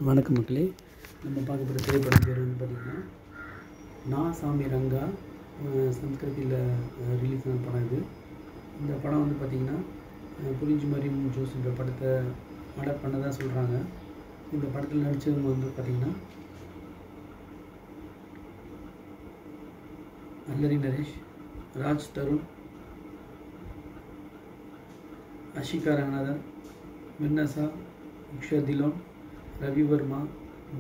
வணக்கம் மக்களே. நம்ம பார்க்க போகிற திரைப்படம் பேர் வந்து பார்த்திங்கன்னா நான் சாமி ரங்கா. சம்ஸ்கிருதியில் ரிலீஸ் ஆன படம் இது. இந்த படம் வந்து பார்த்திங்கன்னா புரிஞ்சு மரியம் ஜோஸ்ன்ற படத்தை அடாப்ட் பண்ணதாக சொல்கிறாங்க. இந்த படத்தில் நடித்தவங்க வந்து பார்த்திங்கன்னா அல்லரி நரேஷ், ராஜ் தருண், அஷிகா ரங்கநாதன், மிர்னசா, உக்ஷா திலோன், ரவி வர்மா,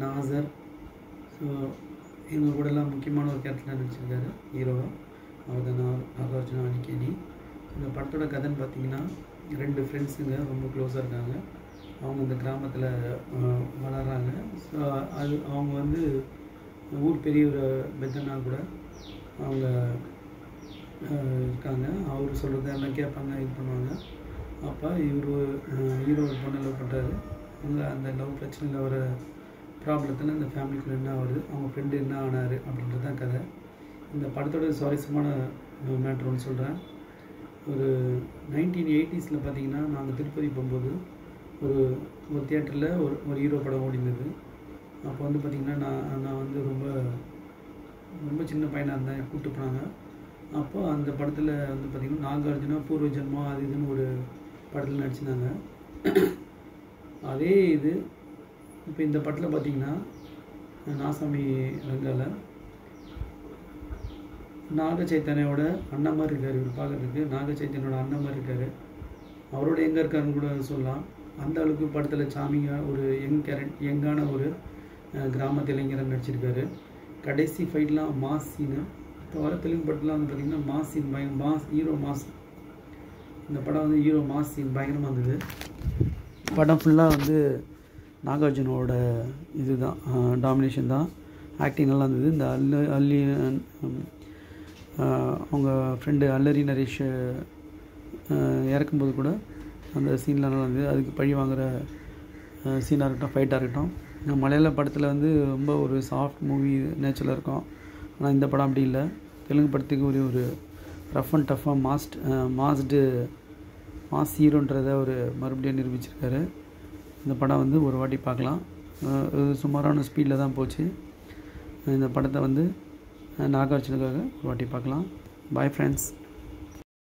நாசர். ஸோ இவங்க கூடலாம் முக்கியமான ஒரு கேரக்டராக நடிச்சிருக்காரு ஹீரோவாக. அவர் தான் நாகார்ஜுனா அனிகேனி. இந்த படத்தோட கதைன்னு பார்த்தீங்கன்னா 2 ஃப்ரெண்ட்ஸுங்க ரொம்ப க்ளோஸாக இருக்காங்க. அவங்க இந்த கிராமத்தில் வளர்கிறாங்க. ஸோ அவங்க வந்து ஊர் பெரியவர் பெத்தனா கூட அவங்க இருக்காங்க. அவர் சொல்கிறது எல்லாம் கேட்பாங்க, இது பண்ணுவாங்க. அப்போ இவர் ஹீரோ ஒரு பொண்ணை லவ் பண்ணுறாரு. அவங்க அந்த லவ் பிரச்சனையில் வர ப்ராப்ளத்தில் இந்த ஃபேமிலிக்குள்ள என்ன ஆகுது, அவங்க ஃப்ரெண்டு என்ன ஆனார் அப்படின்றது தான் கதை. இந்த படத்தோட சுவாரஸ்யமான மேட்ரு ஒன்று சொல்கிறேன். ஒரு 1980s பார்த்திங்கன்னா நாங்கள் திருப்பதி போகும்போது ஒரு தியேட்டரில் ஒரு ஹீரோ படம் ஓடிந்தது. அப்போ வந்து பார்த்திங்கன்னா நான் வந்து ரொம்ப சின்ன பையனாக இருந்தேன். கூப்பிட்டு போனாங்க. அப்போ அந்த படத்தில் வந்து பார்த்திங்கன்னா நாகார்ஜுனா பூர்வ ஜென்மா அது இதுன்னு ஒரு படத்தில் நடிச்சிருந்தாங்க. அதே இது இப்போ இந்த படத்தில் பார்த்திங்கன்னா நாசாமி ரங்காவில் நாக சைத்தன்யாவோட அண்ணன் மாதிரி இருக்கார். இவர் பார்க்குறதுக்கு நாக சைத்தன்யோட அண்ணன் மாதிரி இருக்கார். அவரோட எங்கே இருக்காருன்னு கூட சொல்லலாம். அந்த அளவுக்கு படத்தில் சாமிங்காக ஒரு யங்கான ஒரு கிராமத்து இளைஞராக நடிச்சிருக்காரு. கடைசி ஃபைட்லாம் மாஸ் சீனு. இப்போ வர தெலுங்கு படத்தில் வந்து பார்த்திங்கன்னா மாஸ் சீன் ஹீரோ மாஸ். இந்த படம் வந்து ஹீரோ மாஸ் சீன் பயங்கரமாக இருந்தது. படம் ஃபுல்லாக வந்து நாகார்ஜுனோட இது தான் டாமினேஷன் தான். ஆக்டிங் நல்லா இருந்தது. இந்த அவங்க ஃப்ரெண்டு அல்லரி நரேஷ் இறக்கும்போது கூட அந்த சீன்லாம் நல்லா இருந்தது. அதுக்கு பழி வாங்குகிற சீனாக இருக்கட்டும், ஃபைட்டாக இருக்கட்டும். மலையாள படத்தில் வந்து ரொம்ப ஒரு சாஃப்ட் மூவி நேச்சரில் இருக்கும். ஆனால் இந்த படம் அப்படி இல்லை. தெலுங்கு படத்துக்கு ஒரு ரஃப் அண்ட் டஃப்பாக மாஸ் ஹீரோன்றதை ஒரு மறுபடியும் நிரூபிச்சிருக்காரு. இந்த படம் வந்து ஒரு வாட்டி பார்க்கலாம். சுமாரான ஸ்பீடில் தான் போச்சு. இந்த படத்தை வந்து நாகார்ஜுனுக்காக ஒரு வாட்டி பார்க்கலாம். Bye friends.